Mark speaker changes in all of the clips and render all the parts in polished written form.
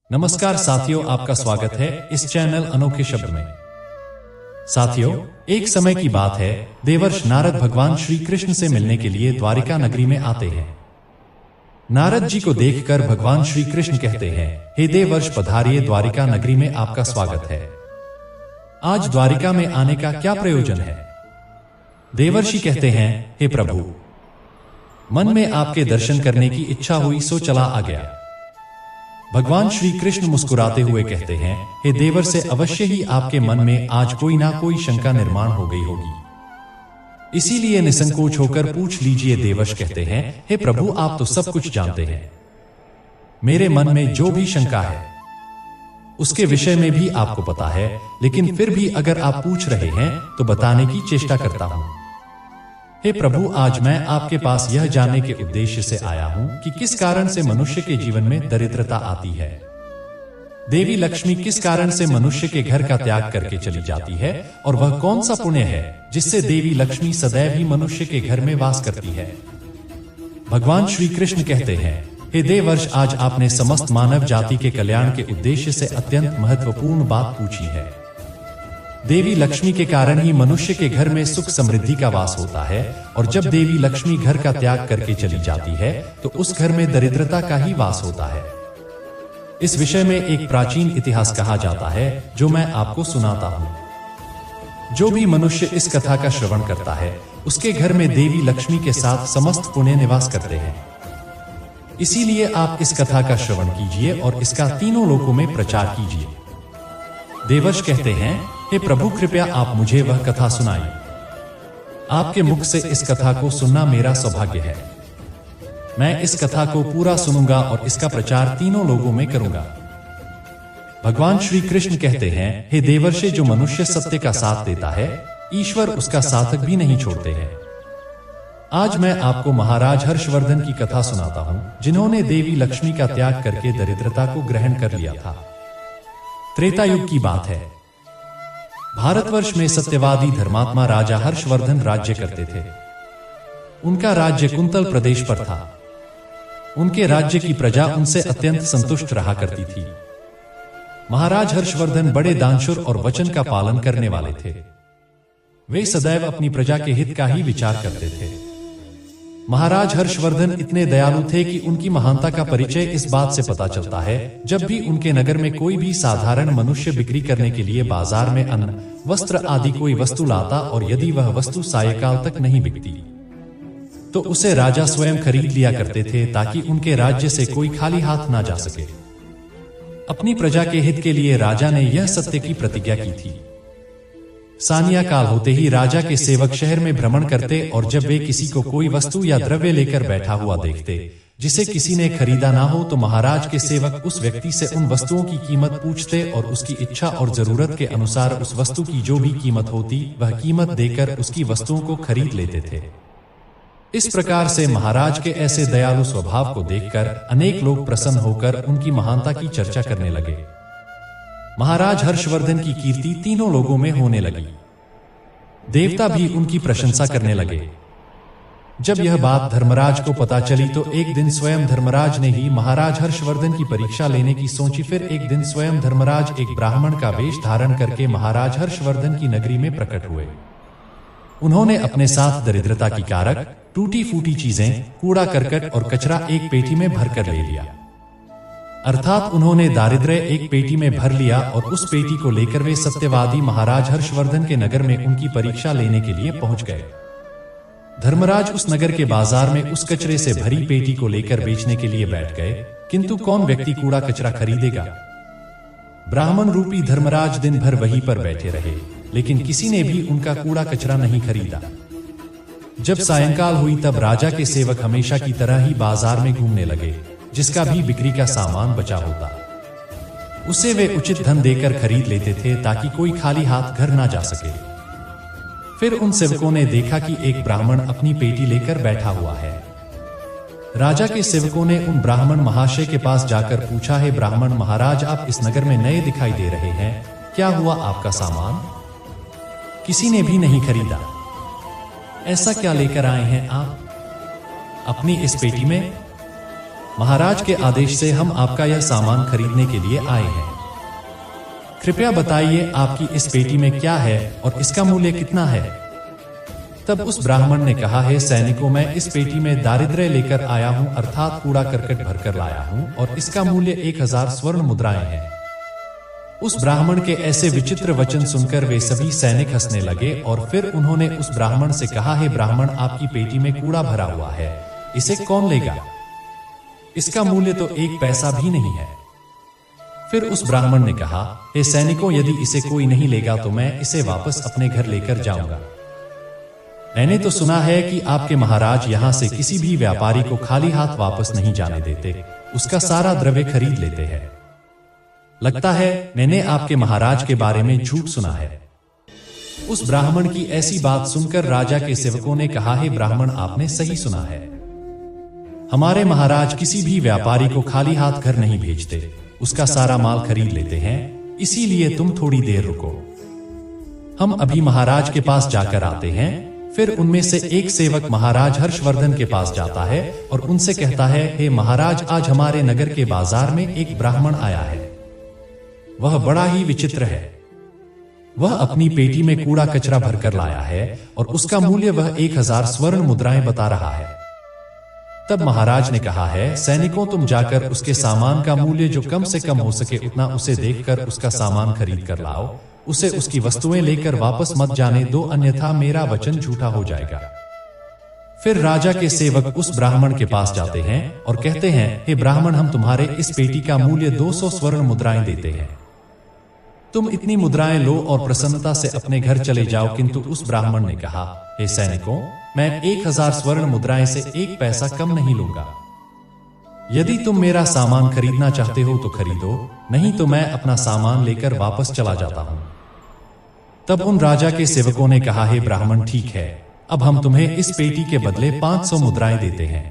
Speaker 1: नमस्कार साथियों, आपका स्वागत है इस चैनल अनोखे शब्द में। साथियों, एक समय की बात है, देवर्ष नारद भगवान श्री कृष्ण से मिलने के लिए द्वारिका नगरी में आते हैं। नारद जी को देखकर भगवान श्री कृष्ण कहते हैं, हे देवर्ष पधारिए, द्वारिका नगरी में आपका स्वागत है। आज द्वारिका में आने का क्या प्रयोजन है? देवर्षि कहते हैं, हे प्रभु, मन में आपके दर्शन करने की इच्छा हुई सो चला आ गया। भगवान श्री कृष्ण मुस्कुराते हुए कहते हैं, हे देवर से अवश्य ही आपके मन में आज कोई ना कोई शंका निर्माण हो गई होगी, इसीलिए निसंकोच होकर पूछ लीजिए। देवर्ष कहते हैं, हे प्रभु, आप तो सब कुछ जानते हैं। मेरे मन में जो भी शंका है उसके विषय में भी आपको पता है, लेकिन फिर भी अगर आप पूछ रहे हैं तो बताने की चेष्टा करता हूं। हे प्रभु, आज मैं आपके पास यह जानने के उद्देश्य से आया हूं कि किस कारण से मनुष्य के जीवन में दरिद्रता आती है। देवी लक्ष्मी किस कारण से मनुष्य के घर का त्याग करके चली जाती है, और वह कौन सा पुण्य है जिससे देवी लक्ष्मी सदैव ही मनुष्य के घर में वास करती है। भगवान श्री कृष्ण कहते हैं, हे देवर्ष, आज आपने समस्त मानव जाति के कल्याण के उद्देश्य से अत्यंत महत्वपूर्ण बात पूछी है। देवी लक्ष्मी के कारण ही मनुष्य के घर में सुख समृद्धि का वास होता है, और जब देवी लक्ष्मी घर का त्याग करके चली जाती है तो उस घर में दरिद्रता का ही वास होता है। इस विषय में एक प्राचीन इतिहास कहा जाता है जो मैं आपको सुनाता हूं। जो भी मनुष्य इस कथा का श्रवण करता है उसके घर में देवी लक्ष्मी के साथ समस्त पुण्य निवास करते हैं। इसीलिए आप इस कथा का श्रवण कीजिए और इसका तीनों लोकों में प्रचार कीजिए। देवर्ष कहते हैं, हे प्रभु, कृपया आप मुझे वह कथा सुनाइए। आपके मुख से इस कथा को सुनना मेरा सौभाग्य है। मैं इस कथा को पूरा सुनूंगा और इसका प्रचार तीनों लोगों में करूंगा। भगवान श्री कृष्ण कहते हैं, हे देवर्षि, जो मनुष्य सत्य का साथ देता है, ईश्वर उसका साथक भी नहीं छोड़ते हैं। आज मैं आपको महाराज हर्षवर्धन की कथा सुनाता हूं, जिन्होंने देवी लक्ष्मी का त्याग करके दरिद्रता को ग्रहण कर लिया था। त्रेता युग की बात है। भारतवर्ष में सत्यवादी धर्मात्मा राजा हर्षवर्धन राज्य करते थे। उनका राज्य कुंतल प्रदेश पर था। उनके राज्य की प्रजा उनसे अत्यंत संतुष्ट रहा करती थी। महाराज हर्षवर्धन बड़े दानशूर और वचन का पालन करने वाले थे। वे सदैव अपनी प्रजा के हित का ही विचार करते थे। महाराज हर्षवर्धन इतने दयालु थे कि उनकी महानता का परिचय इस बात से पता चलता है, जब भी उनके नगर में कोई भी साधारण मनुष्य बिक्री करने के लिए बाजार में अन्न, वस्त्र आदि कोई वस्तु लाता और यदि वह वस्तु सायकाल तक नहीं बिकती तो उसे राजा स्वयं खरीद लिया करते थे, ताकि उनके राज्य से कोई खाली हाथ ना जा सके। अपनी प्रजा के हित के लिए राजा ने यह सत्य की प्रतिज्ञा की थी। सानिया काल होते ही राजा के सेवक शहर में भ्रमण करते और जब वे किसी को कोई वस्तु या द्रव्य लेकर बैठा हुआ देखते जिसे किसी ने खरीदा ना हो, तो महाराज के सेवक उस व्यक्ति से उन वस्तुओं की कीमत पूछते और उसकी इच्छा और जरूरत के अनुसार उस वस्तु की जो भी कीमत होती वह कीमत देकर उसकी वस्तुओं को खरीद लेते थे। इस प्रकार से महाराज के ऐसे दयालु स्वभाव को देखकर अनेक लोग प्रसन्न होकर उनकी महानता की चर्चा करने लगे। महाराज हर्षवर्धन की कीर्ति तीनों लोगों में होने लगी। देवता भी उनकी प्रशंसा करने लगे। जब यह बात धर्मराज को पता चली तो एक दिन स्वयं धर्मराज ने ही महाराज हर्षवर्धन की परीक्षा लेने की सोची। फिर एक दिन स्वयं धर्मराज एक ब्राह्मण का वेश धारण करके महाराज हर्षवर्धन की नगरी में प्रकट हुए। उन्होंने अपने साथ दरिद्रता की कारक, टूटी फूटी चीजें, कूड़ा करकट और कचरा एक पेटी में भरकर ले लिया। अर्थात उन्होंने दारिद्र्य एक पेटी में भर लिया और उस पेटी को लेकर वे सत्यवादी महाराज हर्षवर्धन के नगर में उनकी परीक्षा लेने के लिए पहुंच गए। धर्मराज उस नगर के बाजार में उस कचरे से भरी पेटी को लेकर बेचने के लिए बैठ गए, किंतु कौन व्यक्ति कूड़ा कचरा खरीदेगा? ब्राह्मण रूपी धर्मराज दिन भर वहीं पर बैठे रहे, लेकिन किसी ने भी उनका कूड़ा कचरा नहीं खरीदा। जब सायंकाल हुई तब राजा के सेवक हमेशा की तरह ही बाजार में घूमने लगे। जिसका भी बिक्री का सामान बचा होता उसे वे उचित धन देकर खरीद लेते थे, ताकि कोई खाली हाथ घर ना जा सके। फिर उन सेवकों ने देखा कि एक ब्राह्मण अपनी पेटी लेकर बैठा हुआ है। राजा के सेवकों ने उन ब्राह्मण महाशय के पास जाकर पूछा, हे ब्राह्मण महाराज, आप इस नगर में नए दिखाई दे रहे हैं, क्या हुआ आपका सामान? किसी ने भी नहीं खरीदा। ऐसा क्या लेकर आए हैं आप अपनी इस पेटी में? महाराज के आदेश से हम आपका यह सामान खरीदने के लिए आए हैं। कृपया बताइए आपकी इस पेटी में क्या है और इसका मूल्य कितना है। तब उस ब्राह्मण ने कहा, हे सैनिकों, मैं इस पेटी में दारिद्र्य लेकर आया हूँ, अर्थात कूड़ा करकट भरकर लाया हूँ, और इसका मूल्य 1000 स्वर्ण मुद्राएं हैं। उस ब्राह्मण के ऐसे विचित्र वचन सुनकर वे सभी सैनिक हंसने लगे और फिर उन्होंने उस ब्राह्मण से कहा, हे ब्राह्मण, आपकी पेटी में कूड़ा भरा हुआ है, इसे कौन लेगा? इसका मूल्य तो 1 पैसा भी नहीं है। फिर उस ब्राह्मण ने कहा, हे सैनिकों, यदि इसे कोई नहीं लेगा तो मैं इसे वापस अपने घर लेकर जाऊंगा। मैंने तो सुना है कि आपके महाराज यहाँ से किसी भी व्यापारी को खाली हाथ वापस नहीं जाने देते, उसका सारा द्रव्य खरीद लेते हैं। लगता है मैंने आपके महाराज के बारे में झूठ सुना है। उस ब्राह्मण की ऐसी बात सुनकर राजा के सेवकों ने कहा, हे ब्राह्मण, आपने सही सुना है। हमारे महाराज किसी भी व्यापारी को खाली हाथ घर नहीं भेजते, उसका सारा माल खरीद लेते हैं, इसीलिए तुम थोड़ी देर रुको, हम अभी महाराज के पास जाकर आते हैं। फिर उनमें से एक सेवक महाराज हर्षवर्धन के पास जाता है और उनसे कहता है, हे महाराज, आज हमारे नगर के बाजार में एक ब्राह्मण आया है। वह बड़ा ही विचित्र है। वह अपनी पेटी में कूड़ा कचरा भरकर लाया है और उसका मूल्य वह 1000 स्वर्ण मुद्राएं बता रहा है। तब महाराज ने कहा है, सैनिकों, तुम जाकर उसके सामान का मूल्य जो कम से कम हो सके उतना उसे देखकर उसका सामान खरीद कर लाओ, उसे उसकी वस्तुएं लेकर वापस मत जाने दो, अन्यथा मेरा वचन झूठा हो जाएगा। फिर राजा के सेवक उस ब्राह्मण के पास जाते हैं और कहते हैं, हे ब्राह्मण, हम तुम्हारे इस पेटी का मूल्य 200 स्वर्ण मुद्राएं देते हैं, तुम इतनी मुद्राएं लो और प्रसन्नता से अपने घर चले जाओ। किंतु उस ब्राह्मण ने कहा, हे सैनिकों, मैं 1000 स्वर्ण मुद्राएं से 1 पैसा कम नहीं लूंगा। यदि तुम मेरा सामान खरीदना चाहते हो तो खरीदो, नहीं तो मैं अपना सामान लेकर वापस चला जाता हूं। तब उन राजा के सेवकों ने कहा, हे ब्राह्मण, ठीक है, अब हम तुम्हें इस पेटी के बदले 500 मुद्राएं देते हैं,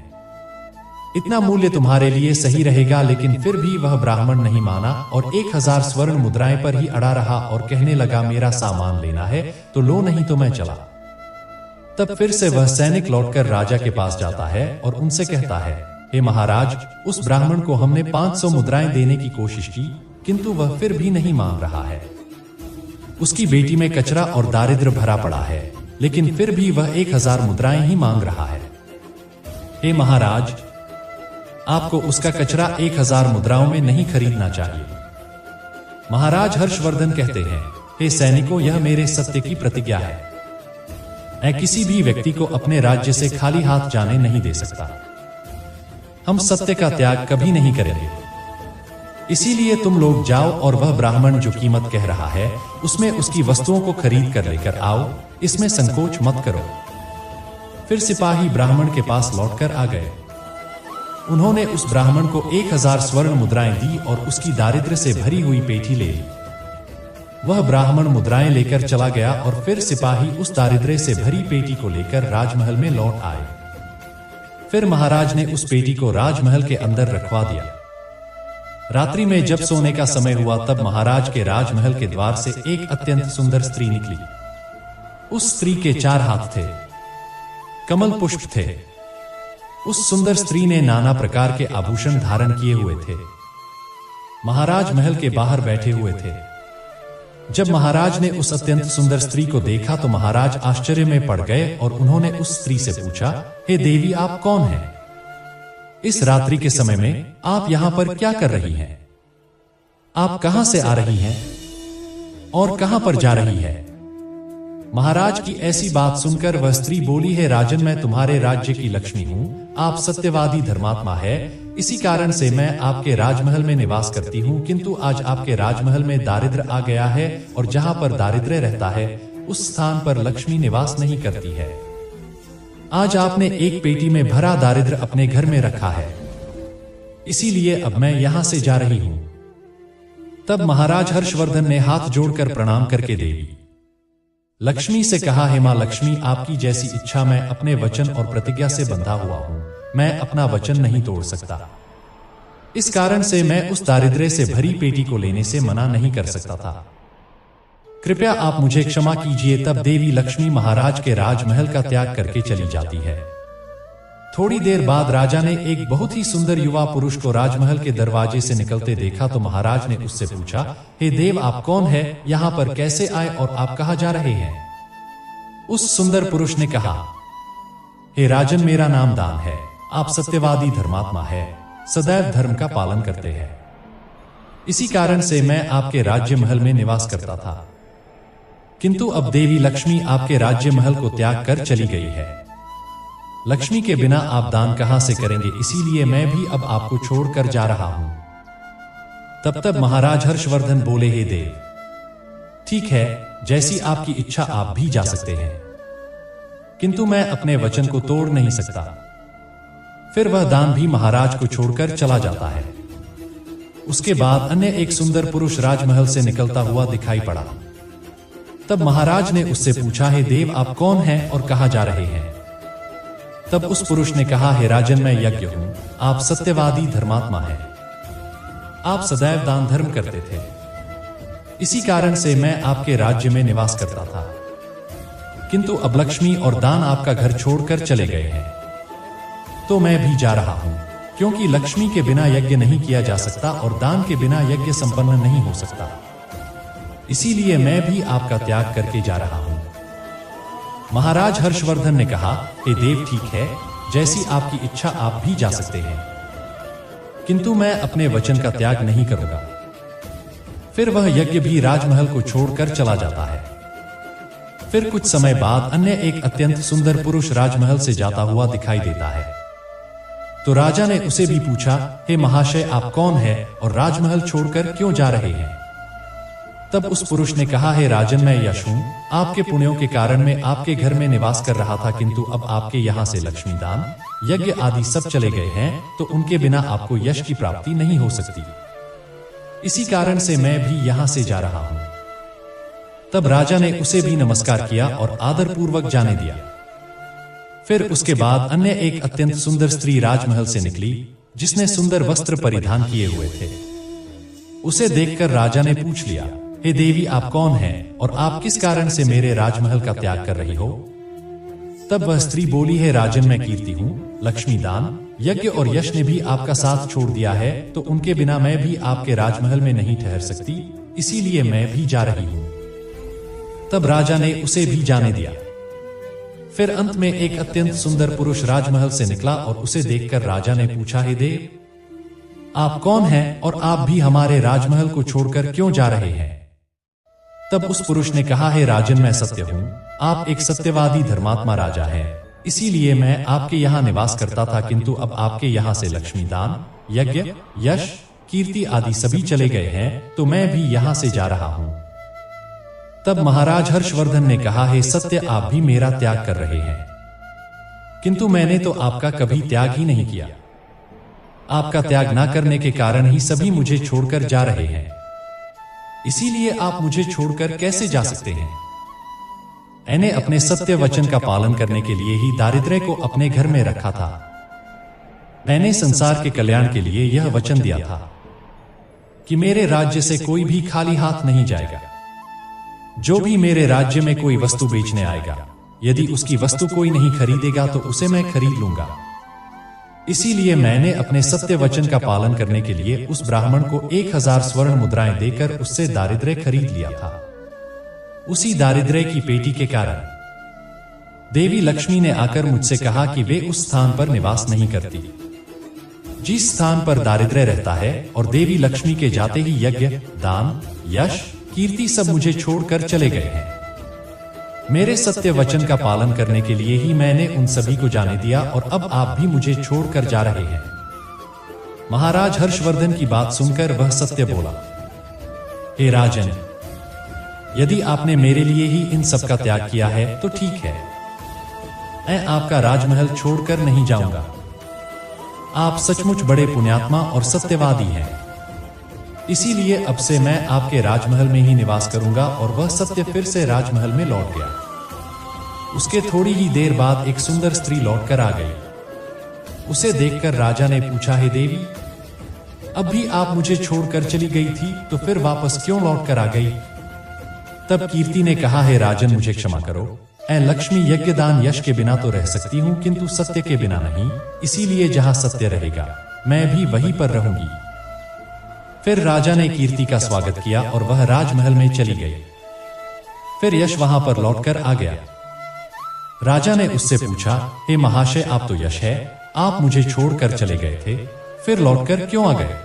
Speaker 1: इतना मूल्य तुम्हारे लिए सही रहेगा। लेकिन फिर भी वह ब्राह्मण नहीं माना और 1000 स्वर्ण मुद्राएं पर ही अड़ा रहा और कहने लगा, मेरा सामान लेना है तो लो, नहीं तो मैं चला। तब फिर से वह सैनिक लौटकर राजा के पास जाता है और उनसे कहता है, हे महाराज, उस ब्राह्मण को हमने 500 मुद्राएं देने की कोशिश की, किंतु वह फिर भी नहीं मान रहा है। उसकी बेटी में कचरा और दारिद्र्य भरा पड़ा है, लेकिन फिर भी वह 1000 मुद्राएं ही मांग रहा है। हे महाराज, आपको उसका कचरा 1000 मुद्राओं में नहीं खरीदना चाहिए। महाराज हर्षवर्धन कहते हैं, हे सैनिकों, यह मेरे सत्य की प्रतिज्ञा है, मैं किसी भी व्यक्ति को अपने राज्य से खाली हाथ जाने नहीं दे सकता। हम सत्य का त्याग कभी नहीं करेंगे। इसीलिए तुम लोग जाओ और वह ब्राह्मण जो कीमत कह रहा है उसमें उसकी वस्तुओं को खरीद कर लेकर आओ, इसमें संकोच मत करो। फिर सिपाही ब्राह्मण के पास लौटकर आ गए। उन्होंने उस ब्राह्मण को 1000 स्वर्ण मुद्राएं दी और उसकी दारिद्र्य से भरी हुई पेटी ले ली। वह ब्राह्मण मुद्राएं लेकर चला गया और फिर सिपाही उस दारिद्र्य से भरी पेटी को लेकर राजमहल में लौट आए। फिर महाराज ने उस पेटी को राजमहल के अंदर रखवा दिया। रात्रि में जब सोने का समय हुआ तब महाराज के राजमहल के द्वार से एक अत्यंत सुंदर स्त्री निकली। उस स्त्री के 4 हाथ थे, कमल पुष्प थे। उस सुंदर स्त्री ने नाना प्रकार के आभूषण धारण किए हुए थे। महाराज महल के बाहर बैठे हुए थे। जब महाराज ने उस अत्यंत सुंदर स्त्री को देखा तो महाराज आश्चर्य में पड़ गए और उन्होंने उस स्त्री से पूछा, हे देवी, आप कौन हैं? इस रात्रि के समय में आप यहां पर क्या कर रही हैं? आप कहां से आ रही हैं और कहां पर जा रही है? महाराज की ऐसी बात सुनकर वह स्त्री बोली, है राजन, मैं तुम्हारे राज्य की लक्ष्मी हूं, आप सत्यवादी धर्मात्मा है, इसी कारण से मैं आपके राजमहल में निवास करती हूं। किंतु आज आपके राजमहल में दारिद्र्य आ गया है और जहां पर दारिद्र्य रहता है उस स्थान पर लक्ष्मी निवास नहीं करती है। आज आपने एक पेटी में भरा दारिद्र्य अपने घर में रखा है, इसीलिए अब मैं यहां से जा रही हूं। तब महाराज हर्षवर्धन ने हाथ जोड़कर प्रणाम करके देवी लक्ष्मी से कहा, हे मां लक्ष्मी, आपकी जैसी इच्छा, मैं अपने वचन और प्रतिज्ञा से बंधा हुआ हूं, मैं अपना वचन नहीं तोड़ सकता। इस कारण से मैं उस दारिद्र्य से भरी पेटी को लेने से मना नहीं कर सकता था। कृपया आप मुझे क्षमा कीजिए। तब देवी लक्ष्मी महाराज के राजमहल का त्याग करके चली जाती है। थोड़ी देर बाद राजा ने एक बहुत ही सुंदर युवा पुरुष को राजमहल के दरवाजे से निकलते देखा तो महाराज ने उससे पूछा, हे देव, आप कौन है, यहाँ पर कैसे आए और आप कहाँ जा रहे हैं? उस सुंदर पुरुष ने कहा, हे राजन, मेरा नाम दान है। आप सत्यवादी धर्मात्मा है, सदैव धर्म का पालन करते हैं। इसी कारण से मैं आपके राज्य महल में निवास करता था, किंतु अब देवी लक्ष्मी आपके राज्य महल को त्याग कर चली गई है। लक्ष्मी के बिना आप दान कहां से करेंगे, इसीलिए मैं भी अब आपको छोड़कर जा रहा हूं। तब महाराज हर्षवर्धन बोले, हे देव, ठीक है, जैसी आपकी इच्छा, आप भी जा सकते हैं, किंतु मैं अपने वचन को तोड़ नहीं सकता। फिर वह दान भी महाराज को छोड़कर चला जाता है। उसके बाद अन्य एक सुंदर पुरुष राजमहल से निकलता हुआ दिखाई पड़ा। तब महाराज ने उससे पूछा, हे देव, आप कौन हैं और कहां जा रहे हैं? तब उस पुरुष ने कहा, हे राजन, मैं यज्ञ हूं। आप सत्यवादी धर्मात्मा हैं। आप सदैव दान धर्म करते थे, इसी कारण से मैं आपके राज्य में निवास करता था, किंतु अब लक्ष्मी और दान आपका घर छोड़कर चले गए हैं, तो मैं भी जा रहा हूं, क्योंकि लक्ष्मी के बिना यज्ञ नहीं किया जा सकता और दान के बिना यज्ञ संपन्न नहीं हो सकता। इसीलिए मैं भी आपका त्याग करके जा रहा हूं। महाराज हर्षवर्धन ने कहा, हे देव, ठीक है, जैसी आपकी इच्छा, आप भी जा सकते हैं, किंतु मैं अपने वचन का त्याग नहीं करूंगा। फिर वह यज्ञ भी राजमहल को छोड़कर चला जाता है। फिर कुछ समय बाद अन्य एक अत्यंत सुंदर पुरुष राजमहल से जाता हुआ दिखाई देता है। तो राजा ने उसे भी पूछा, हे महाशय, आप कौन है और राजमहल छोड़कर क्यों जा रहे हैं? तब उस पुरुष ने कहा, हे राजन, मैं यश हूं। आपके पुण्यों के कारण मैं आपके घर में निवास कर रहा था, किंतु अब आपके यहाँ से लक्ष्मी दान, यज्ञ आदि सब चले गए हैं, तो उनके बिना आपको यश की प्राप्ति नहीं हो सकती। इसी कारण से मैं भी यहाँ से जा रहा हूं। तब राजा ने उसे भी नमस्कार किया और आदर पूर्वक जाने दिया। फिर उसके बाद अन्य एक अत्यंत सुंदर स्त्री राजमहल से निकली, जिसने सुंदर वस्त्र परिधान किए हुए थे। उसे देखकर राजा ने पूछ लिया, हे देवी, आप कौन हैं और आप किस कारण से मेरे राजमहल का त्याग कर रही हो? तब वह स्त्री बोली, हे राजन, मैं कीर्ति हूं। लक्ष्मी, दान, यज्ञ और यश ने भी आपका साथ छोड़ दिया है, तो उनके बिना मैं भी आपके राजमहल में नहीं ठहर सकती, इसीलिए मैं भी जा रही हूं। तब राजा ने उसे भी जाने दिया। फिर अंत में एक अत्यंत सुंदर पुरुष राजमहल से निकला और उसे देखकर राजा ने पूछा, हे देव, आप कौन हैं और आप भी हमारे राजमहल को छोड़कर क्यों जा रहे हैं? तब उस पुरुष ने कहा, हे राजन, मैं सत्य हूं। आप एक सत्यवादी धर्मात्मा राजा हैं, इसीलिए मैं आपके यहाँ निवास करता था, किंतु अब आपके यहाँ से लक्ष्मी, दान, यज्ञ, यश, कीर्ति आदि सभी चले गए हैं, तो मैं भी यहाँ से जा रहा हूं। तब महाराज हर्षवर्धन ने कहा, हे सत्य, आप भी मेरा त्याग कर रहे हैं, किंतु मैंने तो आपका कभी त्याग ही नहीं किया। आपका त्याग न करने के कारण ही सभी मुझे छोड़कर जा रहे हैं, इसीलिए आप मुझे छोड़कर कैसे जा सकते हैं? मैंने अपने सत्य वचन का पालन करने के लिए ही दारिद्र्य को अपने घर में रखा था। मैंने संसार के कल्याण के लिए यह वचन दिया था कि मेरे राज्य से कोई भी खाली हाथ नहीं जाएगा। जो भी मेरे राज्य में कोई वस्तु बेचने आएगा, यदि उसकी वस्तु कोई नहीं खरीदेगा तो उसे मैं खरीद लूंगा। इसीलिए मैंने अपने सत्य वचन का पालन करने के लिए उस ब्राह्मण को 1000 स्वर्ण मुद्राएं देकर उससे दारिद्र्य खरीद लिया था। उसी दारिद्र्य की पेटी के कारण देवी लक्ष्मी ने आकर मुझसे कहा कि वे उस स्थान पर निवास नहीं करती जिस स्थान पर दारिद्र्य रहता है, और देवी लक्ष्मी के जाते ही यज्ञ, दान, यश, कीर्ति सब मुझे छोड़कर चले गए हैं। मेरे सत्य वचन का पालन करने के लिए ही मैंने उन सभी को जाने दिया, और अब आप भी मुझे छोड़कर जा रहे हैं। महाराज हर्षवर्धन की बात सुनकर वह सत्य बोला, हे राजन, यदि आपने मेरे लिए ही इन सब का त्याग किया है तो ठीक है, मैं आपका राजमहल छोड़कर नहीं जाऊंगा। आप सचमुच बड़े पुण्यात्मा और सत्यवादी हैं, इसीलिए अब से मैं आपके राजमहल में ही निवास करूंगा। और वह सत्य फिर से राजमहल में लौट गया। उसके थोड़ी ही देर बाद एक सुंदर स्त्री लौटकर आ गई। उसे देखकर राजा ने पूछा, हे देवी, अब भी आप मुझे छोड़कर चली गई थी, तो फिर वापस क्यों लौटकर आ गई? तब कीर्ति ने कहा, हे राजन, मुझे क्षमा करो, ऐ लक्ष्मी, यज्ञ दान यश के बिना तो रह सकती हूँ, किंतु सत्य के बिना नहीं। इसीलिए जहाँ सत्य रहेगा मैं भी वहीं पर रहूंगी। फिर राजा ने कीर्ति का स्वागत किया और वह राजमहल में चली गई। फिर यश वहां पर लौटकर आ गया। राजा ने उससे पूछा, हे महाशय, आप तो यश है, आप मुझे छोड़कर चले गए थे, फिर लौटकर क्यों आ गए?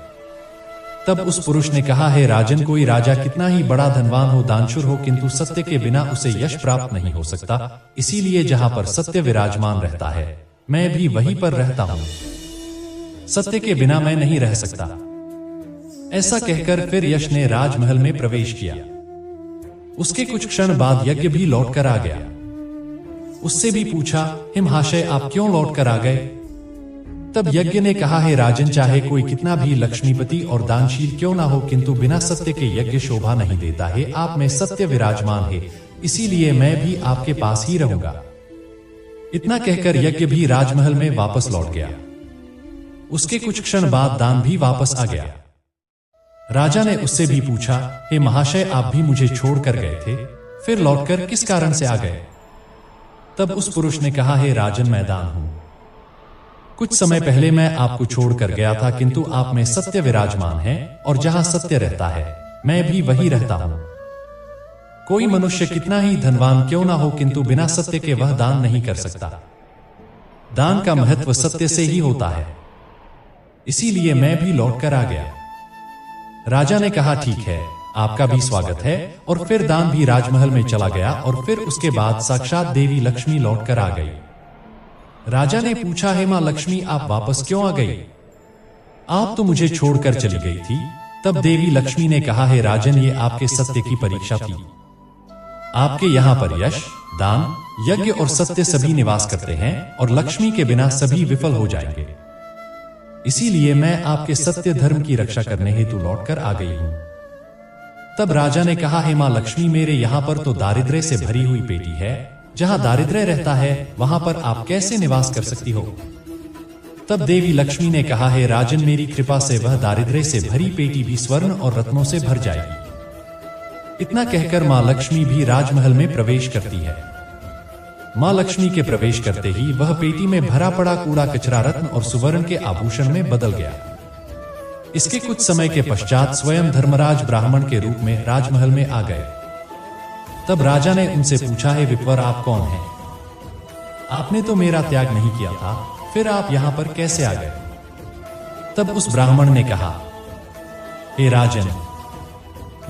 Speaker 1: तब उस पुरुष ने कहा, हे राजन, कोई राजा कितना ही बड़ा धनवान हो, दानशूर हो, किंतु सत्य के बिना उसे यश प्राप्त नहीं हो सकता। इसीलिए जहां पर सत्य विराजमान रहता है मैं भी वहीं पर रहता हूं। सत्य के बिना मैं नहीं रह सकता। ऐसा कहकर फिर यश ने राजमहल में प्रवेश किया। उसके कुछ क्षण बाद यज्ञ भी लौटकर आ गया। उससे भी पूछा, हे महाशय, आप क्यों लौटकर आ गए? तब यज्ञ ने कहा, हे राजन, चाहे कोई कितना भी लक्ष्मीपति और दानशील क्यों ना हो, किंतु बिना सत्य के यज्ञ शोभा नहीं देता है। आप में सत्य विराजमान है, इसीलिए मैं भी आपके पास ही रहूंगा। इतना कहकर यज्ञ भी राजमहल में वापस लौट गया। उसके कुछ क्षण बाद दान भी वापस आ गया। राजा ने उससे भी पूछा, हे महाशय, आप भी मुझे छोड़कर गए थे, फिर लौटकर किस कारण से आ गए? तब उस पुरुष ने कहा, हे राजन, मैं दान हूं। कुछ समय पहले मैं आपको छोड़कर गया था, किंतु आप में सत्य विराजमान है और जहां सत्य रहता है मैं भी वही रहता हूं। कोई मनुष्य कितना ही धनवान क्यों ना हो, किंतु बिना सत्य के वह दान नहीं कर सकता। दान का महत्व सत्य से ही होता है, इसीलिए मैं भी लौटकर आ गया। राजा ने कहा, ठीक है, आपका भी स्वागत है। और फिर दान भी राजमहल में चला गया और फिर उसके बाद साक्षात देवी लक्ष्मी लौटकर आ गई। राजा ने पूछा, हे मां लक्ष्मी, आप वापस क्यों आ गई? आप तो मुझे छोड़कर चली गई थी। तब देवी लक्ष्मी ने कहा, हे राजन, ये आपके सत्य की परीक्षा थी। आपके यहाँ पर यश, दान, यज्ञ और सत्य सभी निवास करते हैं और लक्ष्मी के बिना सभी विफल हो जाएंगे। इसीलिए मैं आपके सत्य धर्म की रक्षा करने हेतु लौटकर आ गई हूं। तब राजा ने कहा, हे मां लक्ष्मी, मेरे यहाँ पर तो दारिद्र्य से भरी हुई पेटी है। जहां दारिद्र्य रहता है वहां पर आप कैसे निवास कर सकती हो? तब देवी लक्ष्मी ने कहा, हे राजन, मेरी कृपा से वह दारिद्र्य से भरी पेटी भी स्वर्ण और रत्नों से भर जाएगी। इतना कहकर मां लक्ष्मी भी राजमहल में प्रवेश करती है। मां लक्ष्मी के प्रवेश करते ही वह पेटी में भरा पड़ा कूड़ा कचरा रत्न और सुवर्ण के आभूषण में बदल गया। इसके कुछ समय के पश्चात स्वयं धर्मराज ब्राह्मण के रूप में राजमहल में आ गए। तब राजा ने उनसे पूछा, हे विप्र, आप कौन हैं? आपने तो मेरा त्याग नहीं किया था, फिर आप यहां पर कैसे आ गए? तब उस ब्राह्मण ने कहा, हे राजन,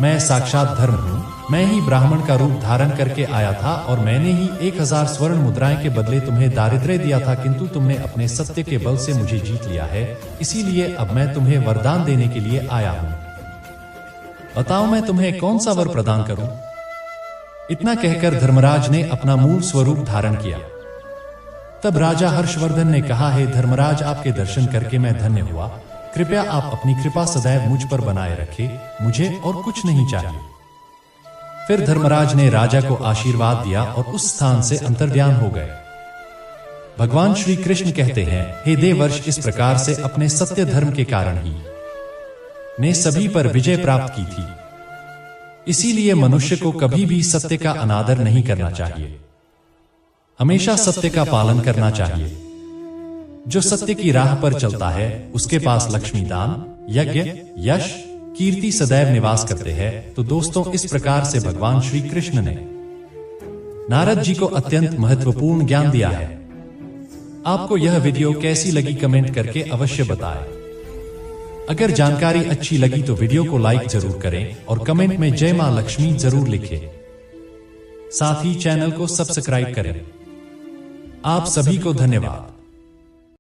Speaker 1: मैं साक्षात धर्म हूं। मैं ही ब्राह्मण का रूप धारण करके आया था और मैंने ही 1000 स्वर्ण मुद्राएं के बदले तुम्हें दारिद्र्य दिया था, किंतु तुमने अपने सत्य के बल से मुझे जीत लिया है। इसीलिए अब मैं तुम्हें वरदान देने के लिए आया हूं। बताओ, मैं तुम्हें कौन सा वर प्रदान करूं? इतना कहकर धर्मराज ने अपना मूल स्वरूप धारण किया। तब राजा हर्षवर्धन ने कहा, हे धर्मराज, आपके दर्शन करके मैं धन्य हुआ। कृपया आप अपनी कृपा सदैव मुझ पर बनाए रखें, मुझे और कुछ नहीं चाहिए। फिर धर्मराज ने राजा को आशीर्वाद दिया और उस स्थान से अंतर्ध्यान हो गए। भगवान श्री कृष्ण कहते हैं, हे देवर्ष, इस प्रकार से अपने सत्य धर्म के कारण ही ने सभी पर विजय प्राप्त की थी। इसीलिए मनुष्य को कभी भी सत्य का अनादर नहीं करना चाहिए, हमेशा सत्य का पालन करना चाहिए। जो सत्य की राह पर चलता है उसके पास लक्ष्मी, दान, यज्ञ, यश, कीर्ति सदैव निवास करते हैं। तो दोस्तों, इस प्रकार से भगवान श्री कृष्ण ने नारद जी को अत्यंत महत्वपूर्ण ज्ञान दिया है। आपको यह वीडियो कैसी लगी कमेंट करके अवश्य बताएं। अगर जानकारी अच्छी लगी तो वीडियो को लाइक जरूर करें और कमेंट में जय मां लक्ष्मी जरूर लिखें। साथ ही चैनल को सब्सक्राइब करें। आप सभी को धन्यवाद।